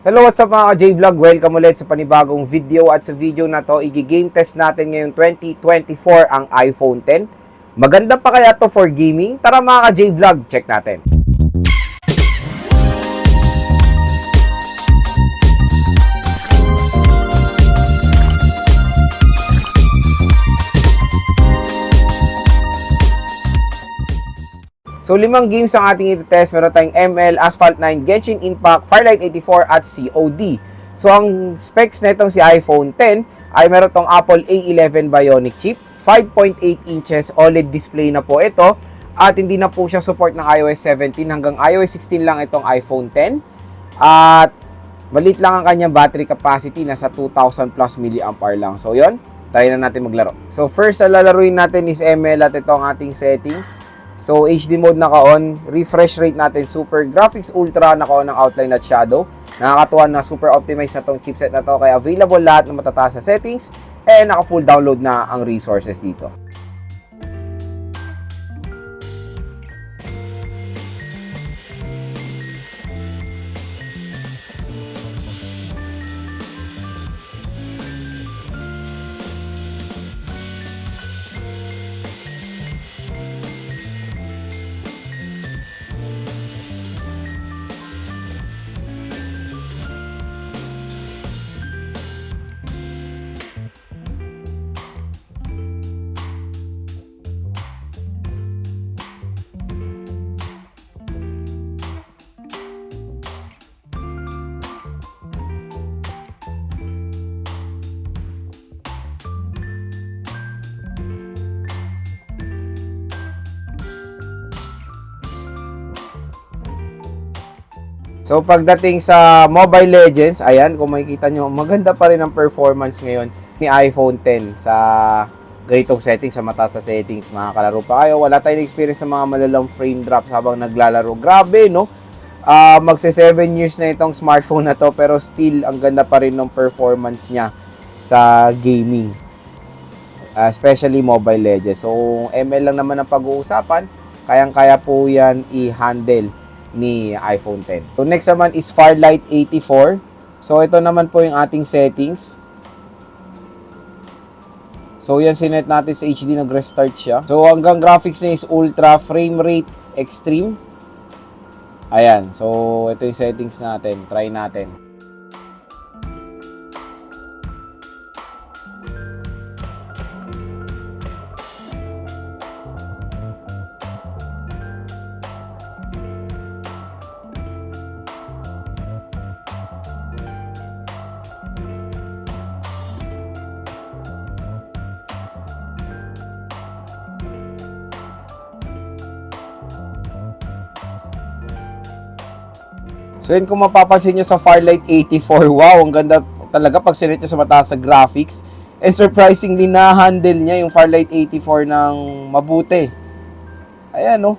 Hello, what's up mga ka-J-Vlog? Welcome ulit sa panibagong video at sa video na to, i-game test natin ngayong 2024 ang iPhone X. Maganda pa kaya to for gaming? Tara mga ka-J-Vlog, check natin. So, 5 games ang ating iti-test. Meron tayong ML, Asphalt 9, Genshin Impact, Firelight 84 at COD. So, ang specs nitong si iPhone X ay meron tong Apple A11 Bionic chip, 5.8 inches OLED display na po ito, at hindi na po siya support ng iOS 17 hanggang iOS 16 lang itong iPhone X. At maliit lang ang kanyang battery capacity, nasa 2,000 plus mAh lang. So, yon, try na natin maglaro. So, first na lalaruin natin is ML at ito ang ating settings. So, HD mode naka-on, refresh rate natin super, graphics ultra naka-on ng outline at shadow. Nakakatuwa na super optimized na tong chipset na to, kaya available lahat ng matataas na settings, and naka-full download na ang resources dito. So, pagdating sa Mobile Legends, ayan, kung makikita nyo, maganda pa rin ang performance ngayon ni iPhone X sa ganitong settings, sa mataas sa settings. Makakalaro pa kayo. Wala tayong experience sa mga malalang frame drops habang naglalaro. Grabe, no? Magse 7 years na itong smartphone na to, pero still, ang ganda pa rin ng performance niya sa gaming. Especially Mobile Legends. So, ML lang naman ang pag-uusapan. Kayang-kaya po yan i-handle ni iPhone X. So, next naman is Firelight 84. So, ito naman po yung ating settings. So, yan sinet natin sa HD, nag-restart siya. So, hanggang graphics niya is ultra, frame rate, extreme. Ayan. So, ito yung settings natin. Try natin. So, yun, kung mapapansin nyo sa Firelight 84, wow, ang ganda talaga pag sinet nyo sa mataas sa graphics. And surprisingly, na-handle niya yung Firelight 84 ng mabuti. Ayan, no?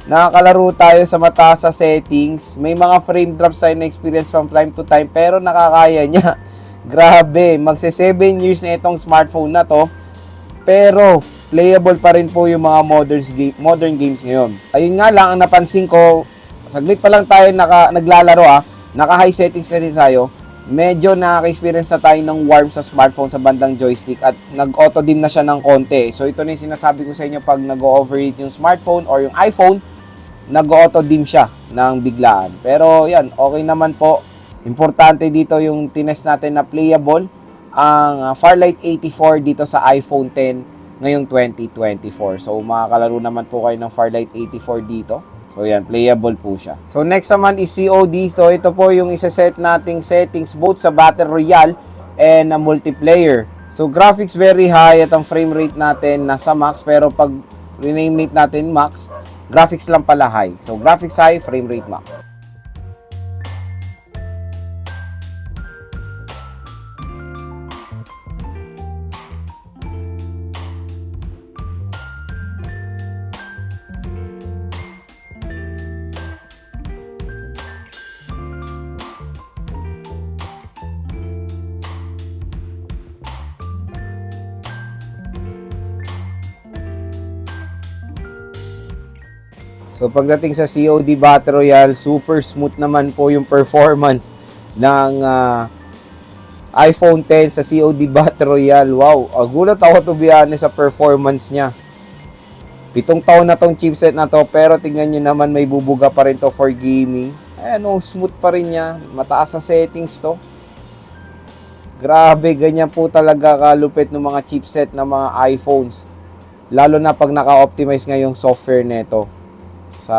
Nakakalaro tayo sa mataas sa settings. May mga frame drops tayo na experience from time to time, pero nakakaya niya. Grabe, magse 7 years na itong smartphone na to, pero playable pa rin po yung mga modern games ngayon. Ayun nga lang, ang napansin ko, saglit pa lang tayo naglalaro naka-high settings kasi tayo, medyo nakaka-experience na tayo ng warm sa smartphone sa bandang joystick at nag-auto dim na siya ng konti. So ito na yung sinasabi ko sa inyo, pag nag-overheat yung smartphone or yung iPhone, nag-auto dim siya ng biglaan. Pero yan, okay naman po. Importante dito yung tinest natin na playable ang Firelight 84 dito sa iPhone X ngayong 2024. So makakalaro naman po kayo ng Firelight 84 dito. So yan, playable po siya. So next naman is COD. So ito po yung isa-set nating settings both sa Battle Royale and multiplayer. So graphics very high at ang frame rate natin nasa max, pero pag rename rate natin max, graphics lang pala high. So graphics high, frame rate max. So pagdating sa COD Battle Royale, super smooth naman po yung performance ng iPhone X sa COD Battle Royale. Wow, gulat ako to be honest sa performance niya. 7 taon na tong chipset na to, pero tingnan nyo naman may bubuga pa rin to for gaming. Ayan, smooth pa rin niya. Mataas sa settings to. Grabe, ganyan po talaga kalupit ng mga chipset ng mga iPhones. Lalo na pag naka-optimize nga yung software nito sa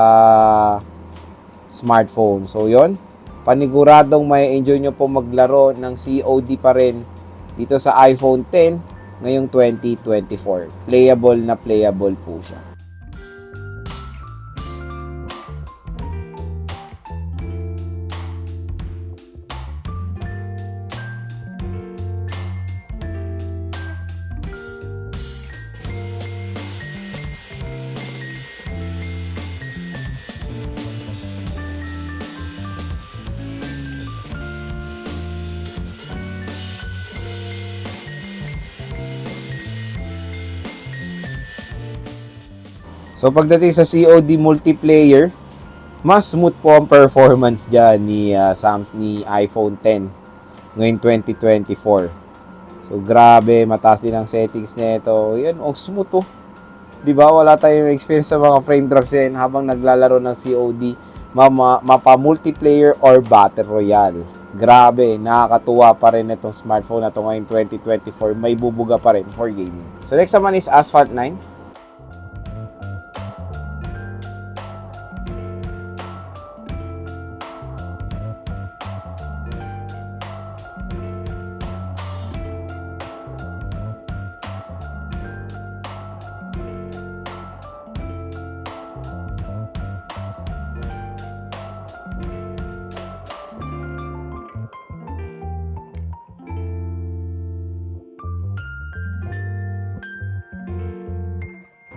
smartphone. So, yon, paniguradong may enjoy nyo po maglaro ng COD pa rin dito sa iPhone X ngayong 2024. Playable na playable po siya. So, pagdating sa COD multiplayer, mas smooth po ang performance dyan ni iPhone X ngayong 2024. So, grabe, mataas din ang settings nito. Yan, smooth to. Diba, wala tayong experience sa mga frame drops yan habang naglalaro ng COD, mapa multiplayer or battle royale. Grabe, nakakatuwa pa rin itong smartphone na ito ngayong 2024. May bubuga pa rin for gaming. So, next naman is Asphalt 9.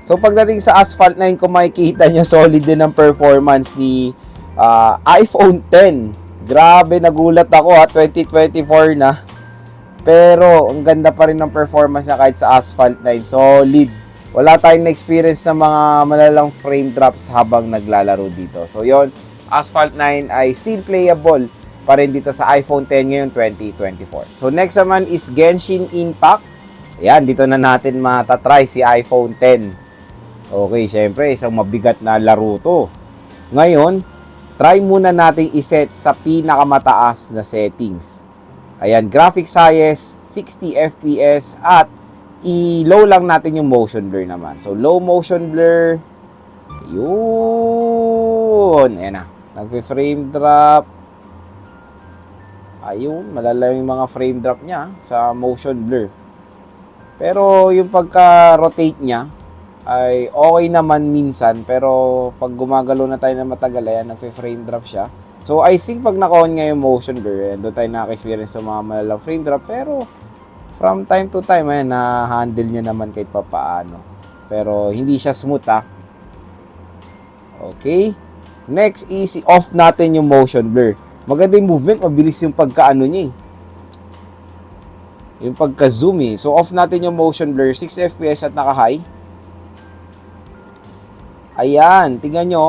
So, pagdating sa Asphalt 9, kung makikita nyo, solid din ang performance ni iPhone X. Grabe, nagulat ako 2024 na. Pero, ang ganda pa rin ng performance niya kahit sa Asphalt 9. Solid. Wala tayong na-experience sa mga malalang frame drops habang naglalaro dito. So, yon, Asphalt 9 ay still playable pa rin dito sa iPhone X ngayon 2024. So, next naman is Genshin Impact. Ayan, dito na natin matatry si iPhone X. Okay, syempre, isang mabigat na laro to. Ngayon, try muna natin iset sa pinakamataas na settings. Ayan, graphics highest, 60 FPS, at i-low lang natin yung motion blur naman. So, low motion blur. Yun. Ayan na. Nag-frame drop. Ayun, malala yung mga frame drop niya sa motion blur. Pero, yung pagka-rotate niya, ay okay naman minsan, pero pag gumagalo na tayo na matagal, ayan, nagfe-frame drop siya. So, I think pag naka-on nga yung motion blur, doon tayo nakaka-experience sa mga malalang frame drop, pero from time to time, ayan, na-handle niya naman kahit papaano. Pero, hindi siya smooth, Okay. Next is, off natin yung motion blur. Maganda yung movement, mabilis yung pagka-ano niya, yung pagka-zoom, So, off natin yung motion blur, 6 FPS at naka-high. Ayan, tingnan nyo.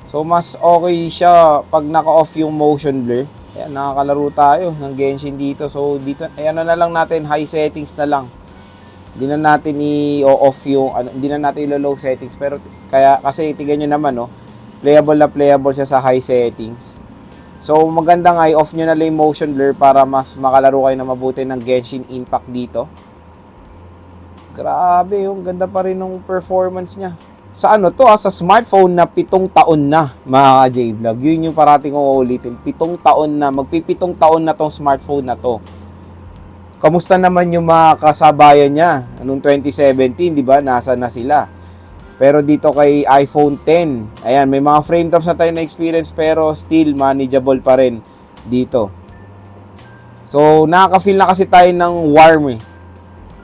So, mas okay siya pag naka-off yung motion blur. Ayan, nakakalaro tayo ng Genshin dito. So, dito, ayan na lang natin, high settings na lang. Hindi na natin i-off yung, hindi na natin i-low settings. Pero, kasi tingnan nyo naman, playable na playable siya sa high settings. So, maganda nga, i-off nyo na lang yung motion blur para mas makalaro kayo na mabuti ng Genshin Impact dito. Grabe, yung ganda pa rin ng performance niya. Sa sa smartphone na 7 taon na, mga J-Vlog. Yun yung parating kong ulitin. 7 taon na, magpi-7 taon na tong smartphone na to. Kamusta naman yung mga kasabayan niya? Noong 2017, di ba? Nasa na sila. Pero dito kay iPhone X, ayan, may mga frame drops na tayo na experience, pero still manageable pa rin dito. So, nakaka-feel na kasi tayo ng warm,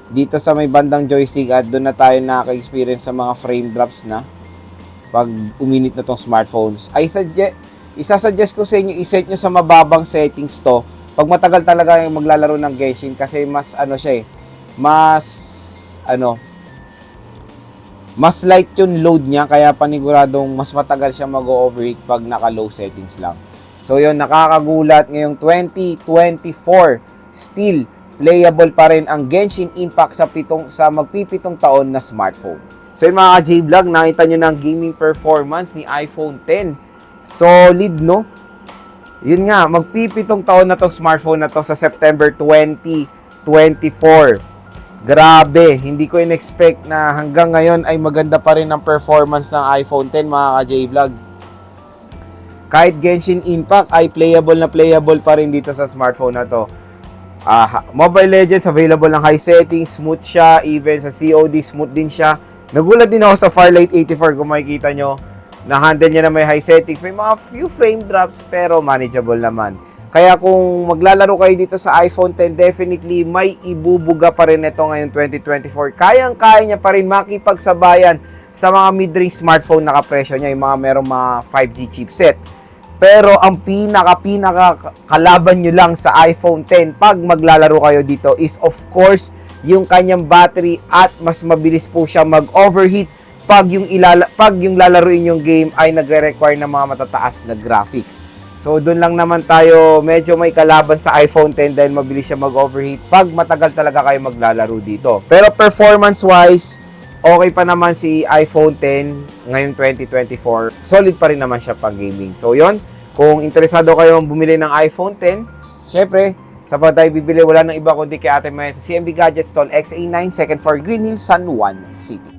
dito sa may bandang joystick, at doon na tayo nakaka-experience sa mga frame drops na pag uminit na tong smartphones. Isasuggest ko sa inyo, iset nyo sa mababang settings to pag matagal talaga yung maglalaro ng Genshin, kasi mas mas light yung load niya, kaya paniguradong mas matagal siya mag-overheat pag naka-low settings lang. So yun, nakakagulat ngayong 2024, still playable pa rin ang Genshin Impact sa magpipitong taon na smartphone. So yun mga ka-J-Vlog, nakita nyo na ang gaming performance ni iPhone X. Solid, no? Yun nga, magpipitong taon na tong smartphone na to sa September 2024. Grabe, hindi ko in-expect na hanggang ngayon ay maganda pa rin ang performance ng iPhone X mga ka-J-Vlog. Kahit Genshin Impact ay playable pa rin dito sa smartphone na to. Mobile Legends available ng high settings, smooth siya, even sa COD smooth din siya. Nagulat din ako sa Firelight 84 kung makikita nyo. Na-handle niya na may high settings. May mga few frame drops pero manageable naman. Kaya kung maglalaro kayo dito sa iPhone X, definitely may ibubuga pa rin ito ngayong 2024. Kayang-kaya niya pa rin makipagsabayan sa mga mid-range smartphone na kapresyo niya, yung mga merong mga 5G chipset. Pero ang pinaka kalaban nyo lang sa iPhone X pag maglalaro kayo dito is of course yung kanyang battery at mas mabilis po siya mag-overheat pag yung lalaruin yung game ay nagre-require ng mga matataas na graphics. So doon lang naman tayo medyo may kalaban sa iPhone X dahil mabilis siya mag-overheat pag matagal talaga kayo maglalaro dito. Pero performance-wise, okay pa naman si iPhone X ngayong 2024. Solid pa rin naman siya pang gaming. So yon, kung interesado kayong bumili ng iPhone X, syempre, sa pag tayo bibili, wala nang iba kundi kay Ate Maya sa CMB Gadget Stall XA9, second floor, Green Hills, San Juan City.